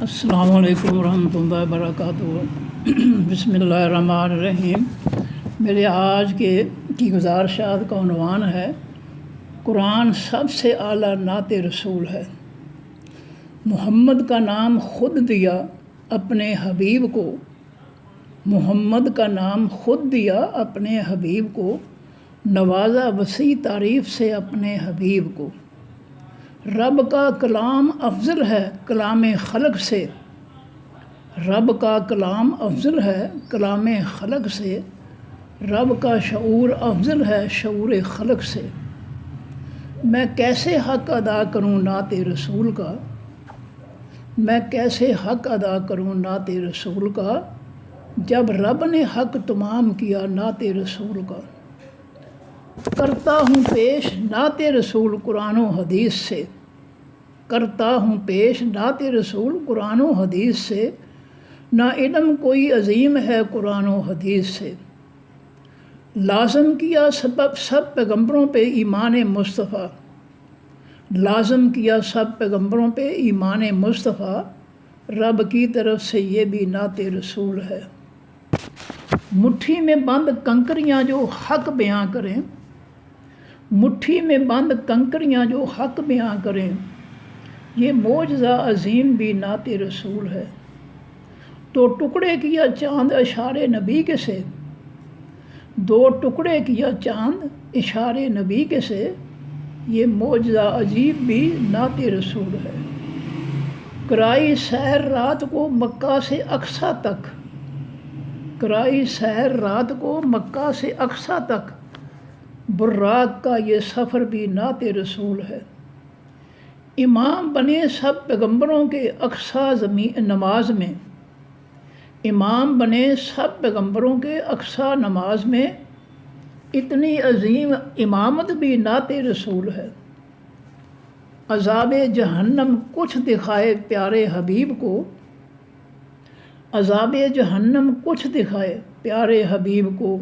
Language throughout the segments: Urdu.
السلام علیکم ورحمۃ اللہ وبرکاتہ۔ بسم اللہ الرحمن الرحیم۔ میرے آج کی گزارشات کا عنوان ہے قرآن سب سے اعلیٰ نعت رسول ہے۔ محمد کا نام خود دیا اپنے حبیب کو، محمد کا نام خود دیا اپنے حبیب کو، نوازا وسیع تعریف سے اپنے حبیب کو۔ رب کا کلام افضل ہے کلام خلق سے، رب کا کلام افضل ہے کلام خلق سے، رب کا شعور افضل ہے شعور خلق سے۔ میں کیسے حق ادا کروں نعت رسول کا، میں کیسے حق ادا کروں نعت رسول کا، جب رب نے حق تمام کیا نعت رسول کا۔ کرتا ہوں پیش نعت رسول قرآن و حدیث سے، کرتا ہوں پیش نعت رسول قرآن و حدیث سے، نہ علم کوئی عظیم ہے قرآن و حدیث سے۔ لازم کیا سب پیغمبروں پہ ایمان مصطفیٰ، لازم کیا سب پیغمبروں پہ ایمان مصطفیٰ، رب کی طرف سے یہ بھی نعت رسول ہے۔ مٹھی میں بند کنکریاں جو حق بیاں کریں، مٹھی میں بند کنکریاں جو حق بیاں کریں، یہ معجزہ عظیم بھی نعت رسول ہے۔ تو ٹکڑے کیا چاند اشارے نبی کے سے، دو ٹکڑے کیا چاند اشارے نبی کے سے، یہ معجزہ عجیب بھی نعت رسول ہے۔ کرائی سیر رات کو مکہ سے اقصیٰ تک، کرائی سیر رات کو مکہ سے اقصیٰ تک، براق کا یہ سفر بھی نعت رسول ہے۔ امام بنے سب پیغمبروں کے اقصیٰ نماز میں، امام بنے سب پیغمبروں کے اقصیٰ نماز میں، اتنی عظیم امامت بھی نعت رسول ہے۔ عذاب جہنم کچھ دکھائے پیارے حبیب کو، عذاب جہنم کچھ دکھائے پیارے حبیب کو،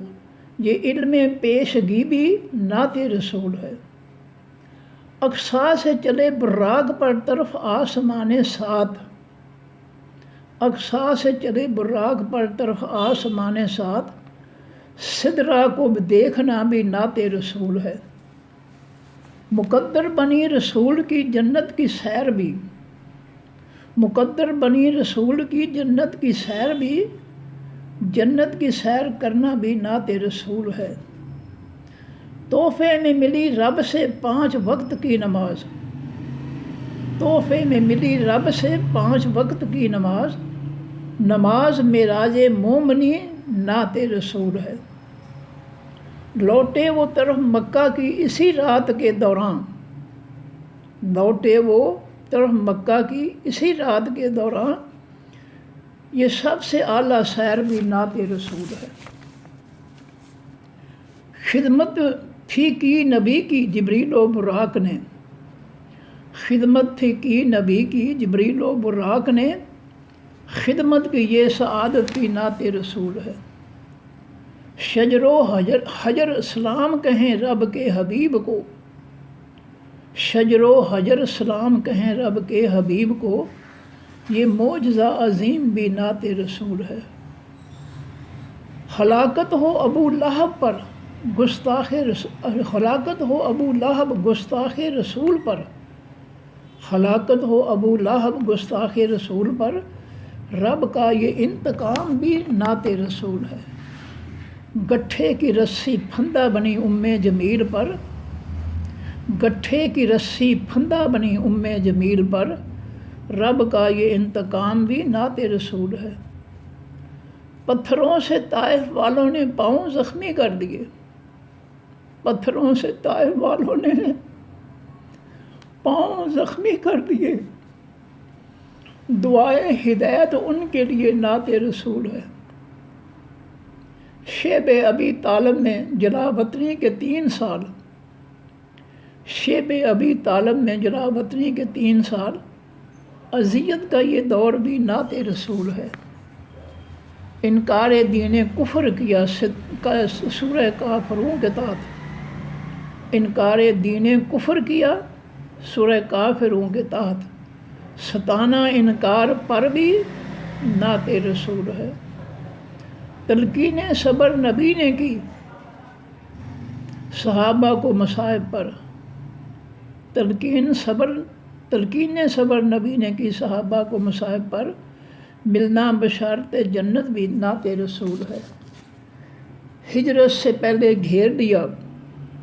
یہ علم پیشگی بھی نعت رسول ہے۔ اقصیٰ سے چلے براق پر طرف آسمان سات، اقصیٰ سے چلے براق پر طرف آسمان سات، سدرا کو دیکھنا بھی نعت رسول ہے۔ مقدر بنی رسول کی جنت کی سیر بھی، مقدر بنی رسول کی جنت کی سیر بھی، جنت کی سیر کرنا بھی نعت رسول ہے۔ تحفے میں ملی رب سے 5 وقت کی نماز، تحفے میں ملی رب سے 5 وقت کی نماز، نماز معراج مومنی نعت رسول ہے۔ لوٹے وہ طرف مکہ کی اسی رات کے دوران، لوٹے وہ طرف مکہ کی اسی رات کے دوران، یہ سب سے اعلیٰ سیر بھی نعت رسول ہے۔ خدمت تھی کی نبی کی جبریل و براق نے، خدمت تھی کی نبی کی جبریل و براق نے، خدمت کی یہ سعادت بھی نعت رسول ہے۔ شجر و حجر سلام کہیں رب کے حبیب کو، شجر و حجر سلام کہیں رب کے حبیب کو، یہ معجزہ عظیم بھی نعت رسول ہے۔ ہلاکت ہو ابو لہب پر گستاخ ہلاکت ہو ابو لہب گستاخ رسول پر، ہلاکت ہو ابو لہب گستاخ رسول پر، رب کا یہ انتقام بھی نعت رسول ہے۔ گٹھے کی رسی پھندہ بنی جمیل پر، گٹھے کی رسی پھندہ بنی جمیل پر، رب کا یہ انتقام بھی نعت رسول ہے۔ پتھروں سے طائف والوں نے پاؤں زخمی کر دیے، پتھروں سے طائف والوں نے پاؤں زخمی کر دیے، دعائے ہدایت ان کے لیے نعت رسول ہے۔ شیب ابی طالب میں جلا وطنی کے 3 سال، شیب ابی طالب میں جلا وطنی کے 3 سال، اذیت کا یہ دور بھی نعت رسول ہے۔ انکار دین کفر کیا سورہ کافرون کے تحت، انکار دین کفر کیا سورہ کافرون کے تحت، ستانا انکار پر بھی نعت رسول ہے۔ تلقین صبر نبی نے کی صحابہ کو مصائب پر، تلقین صبر نبی نے کی صحابہ کو مصائب پر، ملنا بشارت جنت بھی نعت رسول ہے۔ ہجرت سے پہلے گھیر دیا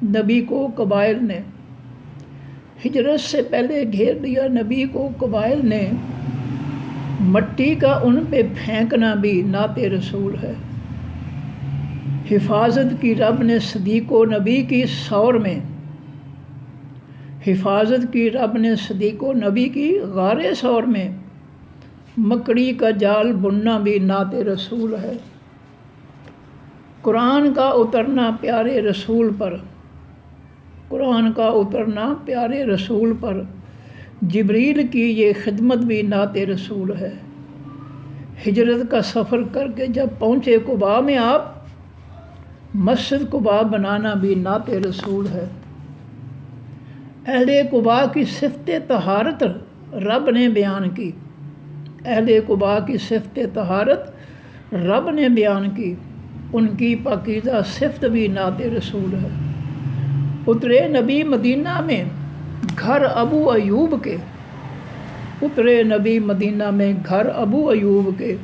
نبی کو قبائل نے، ہجرت سے پہلے گھیر دیا نبی کو قبائل نے، مٹی کا ان پہ پھینکنا بھی نعت رسول ہے۔ حفاظت کی رب نے صدیق و نبی کی سور میں، حفاظت کی رب نے صدیق و نبی کی غار سور میں، مکڑی کا جال بننا بھی نعت رسول ہے۔ قرآن کا اترنا پیارے رسول پر، قرآن کا اترنا پیارے رسول پر، جبریل کی یہ خدمت بھی نعت رسول ہے۔ ہجرت کا سفر کر کے جب پہنچے قباء میں آپ، مسجد قباء بنانا بھی نعت رسول ہے۔ اہل قباء کی صفت طہارت رب نے بیان کی، اہل قباء کی صفت طہارت رب نے بیان کی، ان کی پاکیزہ صفت بھی نعت رسول ہے۔ اترے نبی مدینہ میں گھر ابو ایوب کے، اترے نبی مدینہ میں گھر ابو ایوب کے،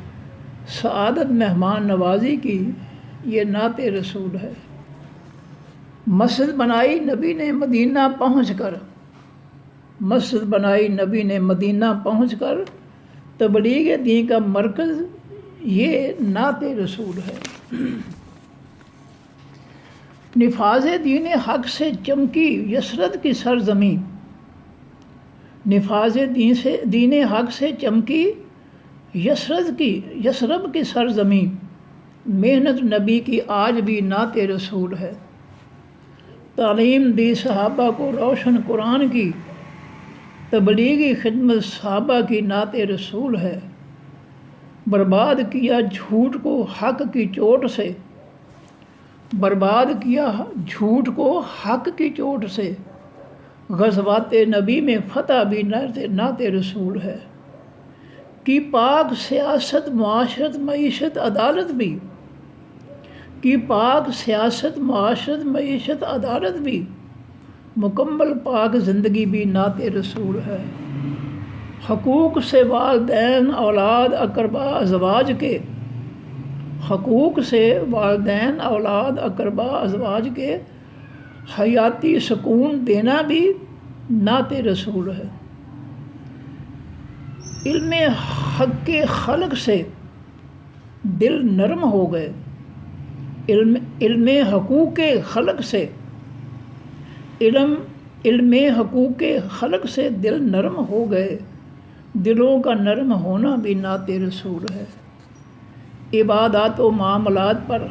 سعادت مہمان نوازی کی یہ نعت رسول ہے۔ مسجد بنائی نبی نے مدینہ پہنچ کر، مسجد بنائی نبی نے مدینہ پہنچ کر، تبلیغ دین کا مرکز یہ نعت رسول ہے۔ نفاذ دین حق سے چمکی یثرب کی سرزمین، نفاذ دین حق سے چمکی یثرب کی سرزمین، محنت نبی کی آج بھی نعت رسول ہے۔ تعلیم دی صحابہ کو روشن قرآن کی، تبلیغی خدمت صحابہ کی نعت رسول ہے۔ برباد کیا جھوٹ کو حق کی چوٹ سے، برباد کیا جھوٹ کو حق کی چوٹ سے، غزوات نبی میں فتح بھی نعت رسول ہے۔ کی پاک سیاست معاشرت معیشت عدالت بھی، کی پاک سیاست معاشرت معیشت عدالت بھی، مکمل پاک زندگی بھی نعت رسول ہے۔ حقوق سے والدین اولاد اقربا ازواج کے، حقوق سے والدین اولاد اقربا ازواج کے، حیاتی سکون دینا بھی نعت رسول ہے۔ علم حق کے خلق سے دل نرم ہو گئے، علم حقوق کے خلق سے، علم حقوق کے خلق سے دل نرم ہو گئے، دلوں کا نرم ہونا بھی نعت رسول ہے۔ عبادات و معاملات پر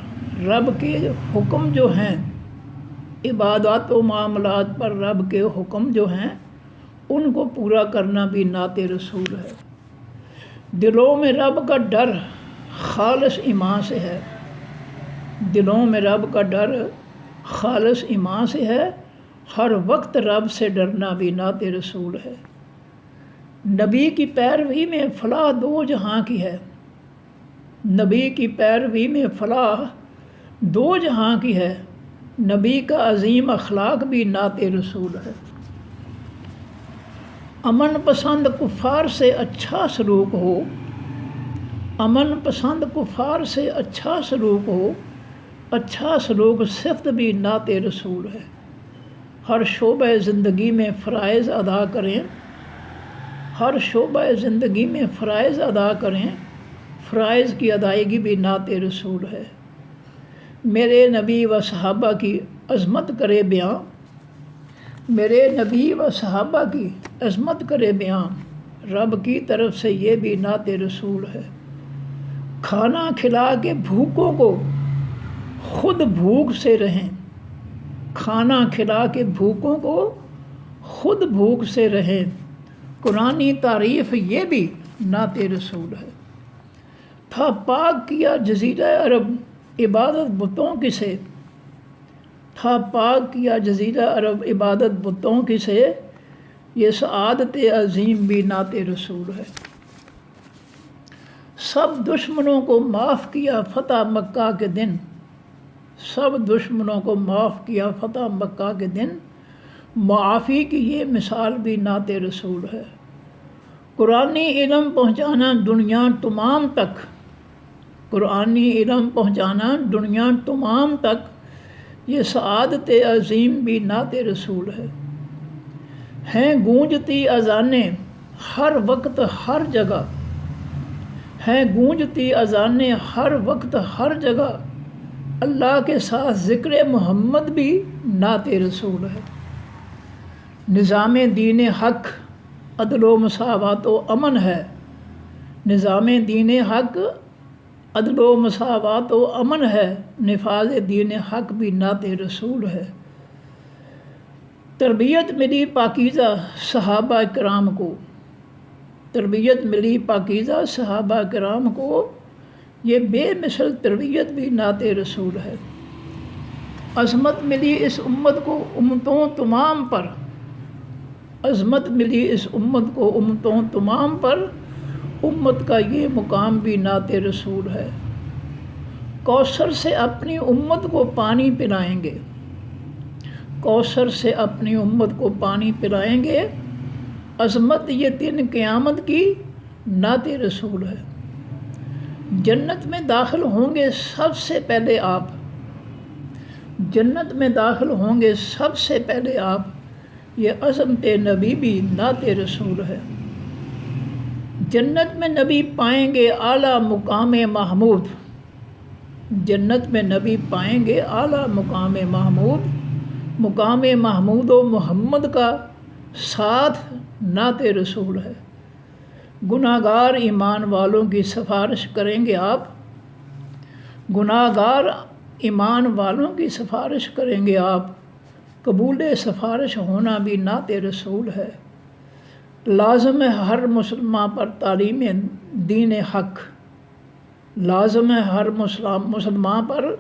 رب کے حکم جو ہیں، عبادات و معاملات پر رب کے حکم جو ہیں، ان کو پورا کرنا بھی نعت رسول ہے۔ دلوں میں رب کا ڈر خالص ایمان سے ہے، دلوں میں رب کا ڈر خالص ایمان سے ہے، ہر وقت رب سے ڈرنا بھی نعت رسول ہے۔ نبی کی پیروی میں فلاح دو جہاں کی ہے، نبی کی پیروی میں فلاح دو جہاں کی ہے، نبی کا عظیم اخلاق بھی نعت رسول ہے۔ امن پسند کفار سے اچھا سلوک ہو، امن پسند کفار سے اچھا سلوک ہو، اچھا سلوک صفت بھی نعت رسول ہے۔ ہر شعبہ زندگی میں فرائض ادا کریں، ہر شعبہ زندگی میں فرائض ادا کریں، فرائض کی ادائیگی بھی نعت رسول ہے۔ میرے نبی و صحابہ کی عظمت کرے بیان، میرے نبی و صحابہ کی عظمت کرے بیان، رب کی طرف سے یہ بھی نعت رسول ہے۔ کھانا کھلا کے بھوکوں کو خود بھوک سے رہیں، کھانا کھلا کے بھوکوں کو خود بھوک سے رہیں، قرآنی تعریف یہ بھی نعت رسول ہے۔ تھا پاک کیا جزیرہ عرب عبادت بتوں کی سے، تھا پاک کیا جزیرہ عرب عبادت بتوں کی سے، یہ سعادت عظیم بھی نعت رسول ہے۔ سب دشمنوں کو معاف کیا فتح مکہ کے دن، سب دشمنوں کو معاف کیا فتح مکہ کے دن، معافی کی یہ مثال بھی نعت رسول ہے۔ قرآنی علم پہنچانا دنیا تمام تک، قرآنی علم پہنچانا دنیا تمام تک، یہ سعادت عظیم بھی نعت رسول ہے۔ ہیں گونجتی اذانیں ہر وقت ہر جگہ، ہیں گونجتی اذانیں ہر وقت ہر جگہ، اللہ کے ساتھ ذکر محمد بھی نعت رسول ہے۔ نظام دین حق عدل و مساوات و امن ہے، نظام دین حق عدل و مساوات و امن ہے، نفاذ دین حق بھی نعت رسول ہے۔ تربیت ملی پاکیزہ صحابہ کرام کو، تربیت ملی پاکیزہ صحابہ کرام کو، یہ بے مثل تربیت بھی نعت رسول ہے۔ عظمت ملی اس امت کو امتوں تمام پر، عظمت ملی اس امت کو امتوں تمام پر، امت کا یہ مقام بھی نعت رسول ہے۔ کوثر سے اپنی امت کو پانی پلائیں گے، کوثر سے اپنی امت کو پانی پلائیں گے، عظمت یہ دن قیامت کی نعت رسول ہے۔ جنت میں داخل ہوں گے سب سے پہلے آپ، جنت میں داخل ہوں گے سب سے پہلے آپ، یہ عظمت نبی بھی نعت رسول ہے۔ جنت میں نبی پائیں گے اعلیٰ مقام محمود، جنت میں نبی پائیں گے اعلیٰ مقام محمود، مقام محمود و محمد کا ساتھ نعت رسول ہے۔ گناہ گار ایمان والوں کی سفارش کریں گے آپ، گناہ گار ایمان والوں کی سفارش کریں گے آپ، قبول سفارش ہونا بھی نعت رسول ہے۔ لازم ہے ہر مسلمان پر تعلیم دین حق، لازم ہے ہر مسلمان پر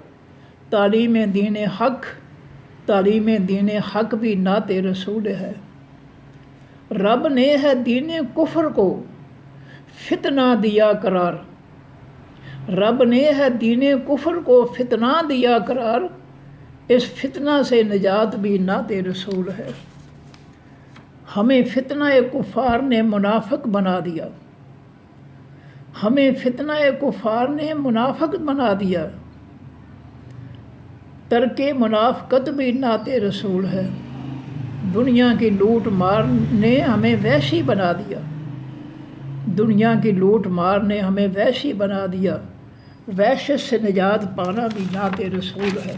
تعلیم دین حق، تعلیم دین حق بھی نعت رسول ہے۔ رب نے ہے دین کفر کو فتنہ دیا قرار، رب نے ہے دین کفر کو فتنہ دیا قرار، اس فتنہ سے نجات بھی نعت رسول ہے۔ ہمیں فتنہ کفار نے منافق بنا دیا، ہمیں فتنہ کفار نے منافق بنا دیا، ترک منافقت بھی نعت رسول ہے۔ دنیا کی لوٹ مار نے ہمیں وحشی بنا دیا، دنیا کی لوٹ مار نے ہمیں وحشی بنا دیا، وحشت سے نجات پانا بھی نعت رسول ہے۔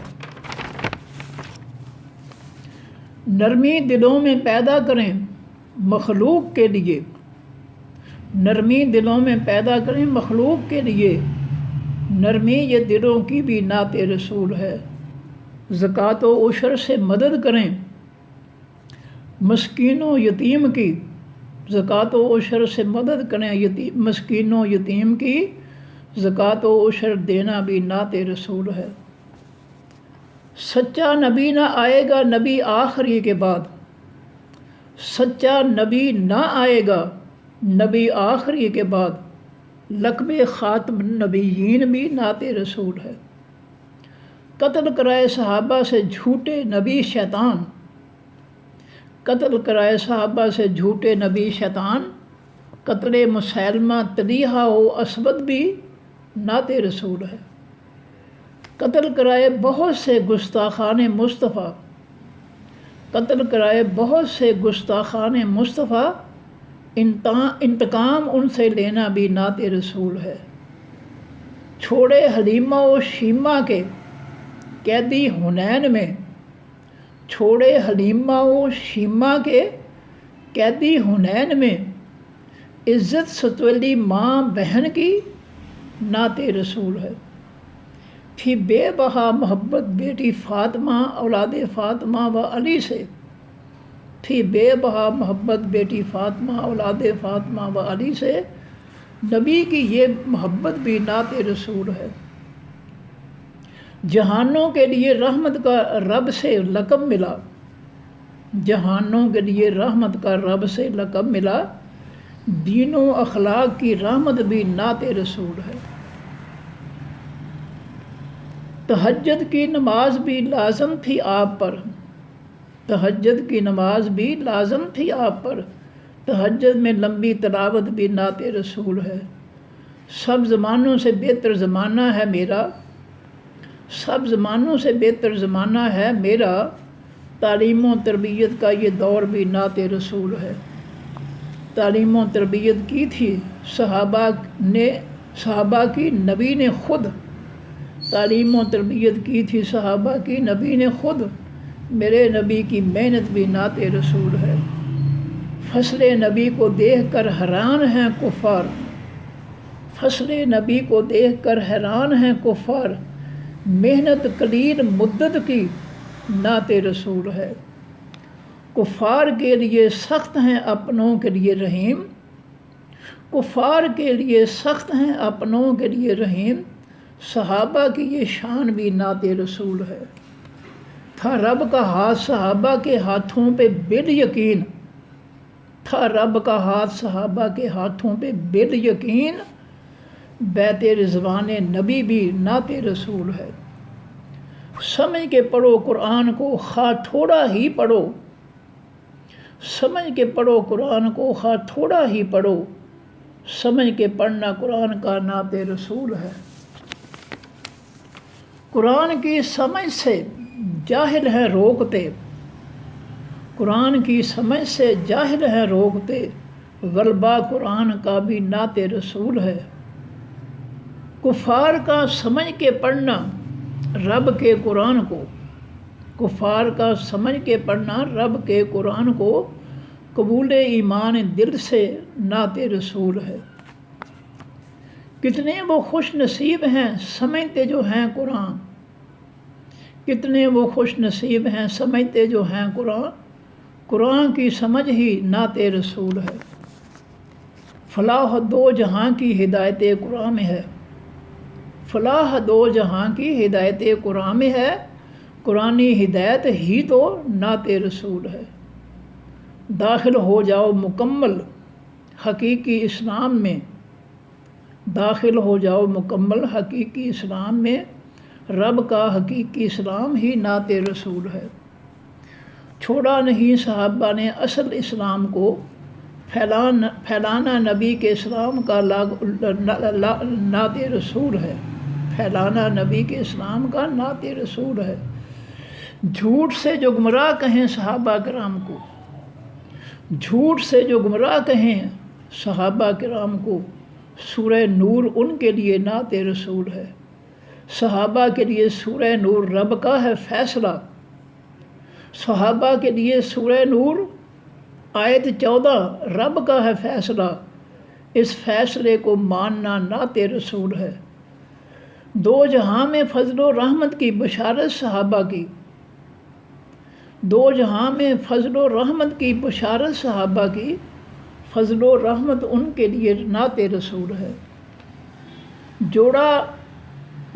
نرمی دلوں میں پیدا کریں مخلوق کے لیے، نرمی دلوں میں پیدا کریں مخلوق کے لیے، نرمی یہ دلوں کی بھی نعت رسول ہے۔ زکوٰۃ و عشر سے مدد کریں مسکین و یتیم کی، زکوٰۃ و عشر سے مدد کریں مسکین و یتیم کی، زکوٰۃ و عشر دینا بھی نعت رسول ہے۔ سچا نبی نہ آئے گا نبی آخری کے بعد، سچا نبی نہ آئے گا نبی آخری کے بعد، لقب خاتم النبیین بھی نعت رسول ہے۔ قتل کرائے صحابہ سے جھوٹے نبی شیطان، قتل کرائے صحابہ سے جھوٹے نبی شیطان، قتل مسیلمہ طلیحہ و اسود بھی نعت رسول ہے۔ قتل کرائے بہت سے گستاخان مصطفیٰ، قتل کرائے بہت سے گستاخان مصطفیٰ، انتقام ان سے لینا بھی نعت رسول ہے۔ چھوڑے حلیمہ و شیمہ کے قیدی حنین میں، چھوڑے حلیمہ و شیمہ کے قیدی حنین میں، عزت ستولی ماں بہن کی نعت رسول ہے۔ پھر بے بہا محبت بیٹی فاطمہ اولاد فاطمہ و علی سے، پھر بے بہا محبت بیٹی فاطمہ اولاد فاطمہ و علی سے، نبی کی یہ محبت بھی نعت رسول ہے۔ جہانوں کے لیے رحمت کا رب سے لقب ملا، جہانوں کے لیے رحمت کا رب سے لقب ملا، دین و اخلاق کی رحمت بھی نعت رسول ہے۔ تہجد کی نماز بھی لازم تھی آپ پر، تہجد کی نماز بھی لازم تھی آپ پر، تہجد میں لمبی تلاوت بھی نعت رسول ہے۔ سب زمانوں سے بہتر زمانہ ہے میرا، سب زمانوں سے بہتر زمانہ ہے میرا، تعلیم و تربیت کا یہ دور بھی نعت رسول ہے۔ تعلیم و تربیت کی تھی صحابہ کی نبی نے خود، تعلیم و تربیت کی تھی صحابہ کی نبی نے خود، میرے نبی کی محنت بھی نعت رسول ہے۔ فصل نبی کو دیکھ کر حیران ہیں کفار، فصل نبی کو دیکھ کر حیران ہیں کفار، محنت قلیل مدت کی نعت رسول ہے۔ کفار کے لیے سخت ہیں اپنوں کے لیے رحیم، کفار کے لیے سخت ہیں اپنوں کے لیے رحیم، صحابہ کی یہ شان بھی نعت رسول ہے۔ تھا رب کا ہاتھ صحابہ کے ہاتھوں پہ بالیقین، تھا رب کا ہاتھ صحابہ کے ہاتھوں پہ بالیقین، بیت رضوان نبی بھی نعت رسول ہے۔ سمجھ کے پڑھو قرآن کو خواہ تھوڑا ہی پڑھو، سمجھ کے پڑھو قرآن کو خواہ تھوڑا ہی پڑھو، سمجھ کے پڑھنا قرآن کا نعت رسول ہے۔ قرآن کی سمجھ سے جاہل ہیں روکتے، قرآن کی سمجھ سے جاہل ہیں روکتے، غلبہ قرآن کا بھی نعت رسول ہے۔ کفار کا سمجھ کے پڑھنا رب کے قرآن کو، کفار کا سمجھ کے پڑھنا رب کے قرآن کو، قبول ایمان دل سے نعت رسول ہے۔ کتنے وہ خوش نصیب ہیں سمجھتے جو ہیں قرآن، کتنے وہ خوش نصیب ہیں سمجھتے جو ہیں قرآن، قرآن کی سمجھ ہی نعت رسول ہے۔ فلاح دو جہاں کی ہدایت قرآن میں ہے، فلاح دو جہاں کی ہدایت قرآن میں ہے، قرآنی ہدایت ہی تو نعت رسول ہے۔ داخل ہو جاؤ مکمل حقیقی اسلام میں، داخل ہو جاؤ مکمل حقیقی اسلام میں، رب کا حقیقی اسلام ہی نعت رسول ہے۔ چھوڑا نہیں صحابہ نے اصل اسلام کو، پھیلانا نبی کے اسلام کا نعت رسول ہے، پھیلانا نبی کے اسلام کا نعت رسول ہے۔ جھوٹ سے جو گمراہ کہیں صحابہ کرام کو، جھوٹ سے جو گمراہ کہیں صحابہ کرام کو، سورہ نور ان کے لیے نعت رسول ہے۔ صحابہ کے لیے سورہ نور رب کا ہے فیصلہ، صحابہ کے لیے سورہ نور آیت 14 رب کا ہے فیصلہ، اس فیصلے کو ماننا نعت رسول ہے۔ دو جہاں میں فضل و رحمت کی بشارت صحابہ کی، دو جہاں میں فضل و رحمت کی بشارت صحابہ کی، فضل و رحمت ان کے لیے نعت رسول ہے۔ جوڑا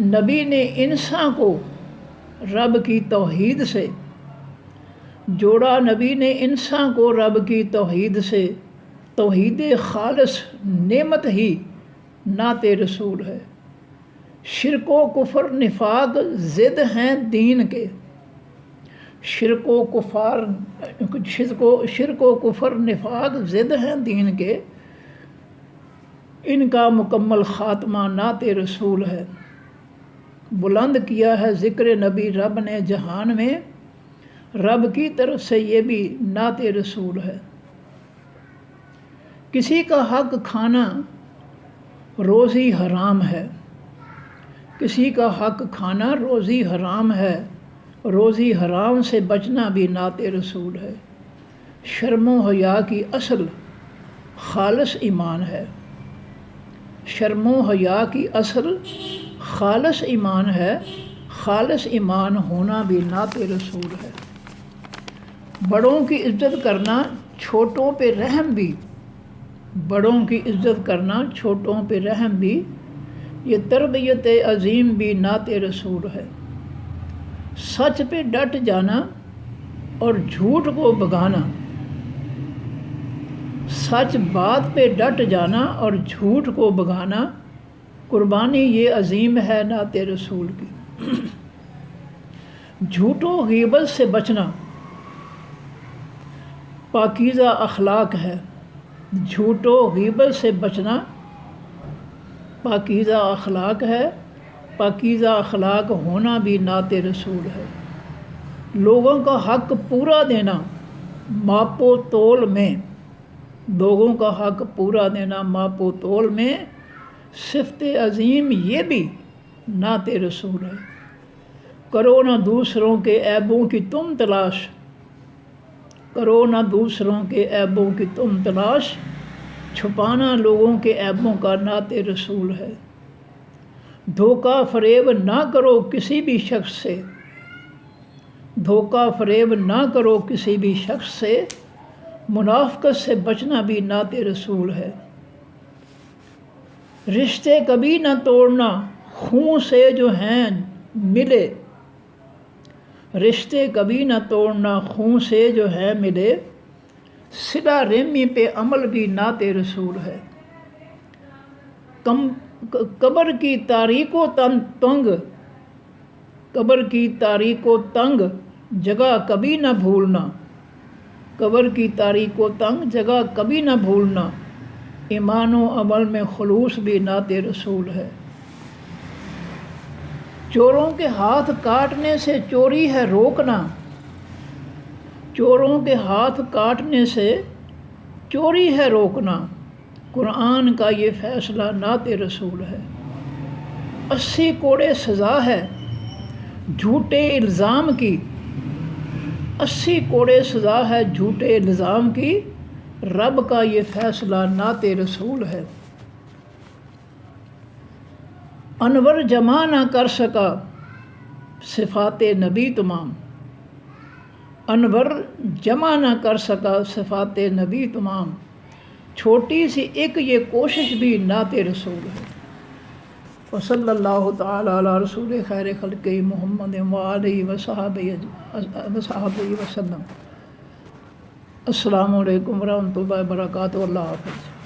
نبی نے انسان کو رب کی توحید سے، جوڑا نبی نے انسان کو رب کی توحید سے، توحید خالص نعمت ہی نعت رسول ہے۔ شرک و کفر نفاق ضد ہیں دین کے، شرک و کفر نفاق ضد ہیں دین کے، ان کا مکمل خاتمہ نعت رسول ہے۔ بلند کیا ہے ذکر نبی رب نے جہان میں، رب کی طرف سے یہ بھی نعت رسول ہے۔ کسی کا حق کھانا روزی حرام ہے، کسی کا حق کھانا روزی حرام ہے، روزی حرام سے بچنا بھی نعت رسول ہے۔ شرم و حیا کی اصل خالص ایمان ہے، شرم و حیا کی اصل خالص ایمان ہے، خالص ایمان ہونا بھی نعت رسول ہے۔ بڑوں کی عزت کرنا چھوٹوں پہ رحم بھی، بڑوں کی عزت کرنا چھوٹوں پہ رحم بھی، یہ تربیت عظیم بھی نعت رسول ہے۔ سچ پہ ڈٹ جانا، اور جھوٹ کو بھگانا، سچ بات پہ ڈٹ جانا اور جھوٹ کو بھگانا، قربانی یہ عظیم ہے نعت رسول کی۔ جھوٹ و غیبت سے بچنا پاکیزہ اخلاق ہے، جھوٹ و غیبت سے بچنا پاکیزہ اخلاق ہے، پاکیزہ اخلاق ہونا بھی نعت رسول ہے۔ لوگوں کا حق پورا دینا ماپ و تول میں، لوگوں کا حق پورا دینا ماپ و تول میں، صفت عظیم یہ بھی نعت رسول ہے۔ کرو نہ دوسروں کے عیبوں کی تم تلاش، کرو نہ دوسروں کے عیبوں کی تم تلاش، چھپانا لوگوں کے عیبوں کا نعت رسول ہے۔ دھوکہ فریب نہ کرو کسی بھی شخص سے، دھوکہ فریب نہ کرو کسی بھی شخص سے، منافقت سے بچنا بھی نعت رسول ہے۔ رشتے کبھی نہ توڑنا خون سے جو ہیں ملے، رشتے کبھی نہ توڑنا خون سے جو ہے ملے، صلہ رحمی پہ عمل بھی نعت رسول ہے۔ قبر کی تاریک و تنگ، قبر کی تاریک و تنگ جگہ کبھی نہ بھولنا، قبر کی تاریک و تنگ جگہ کبھی نہ بھولنا، ایمان و عمل میں خلوص بھی نعت رسول ہے۔ چوروں کے ہاتھ کاٹنے سے چوری ہے روکنا، چوروں کے ہاتھ کاٹنے سے چوری ہے روکنا، قرآن کا یہ فیصلہ نعت رسول ہے۔ 80 کوڑے سزا ہے جھوٹے الزام کی، 80 کوڑے سزا ہے جھوٹے الزام کی، رب کا یہ فیصلہ نعت رسول ہے۔ انور جمع نہ کر سکا صفات نبی تمام، انور جمع نہ کر سکا صفات نبی تمام، چھوٹی سی ایک یہ کوشش بھی نعت رسول ہے۔ وصلی اللہ تعالی علی رسول خیر خلق محمد وآلہ وصحبہ وسلم۔ السلام علیکم ورحمۃ اللہ وبرکاتہ۔ اللہ حافظ۔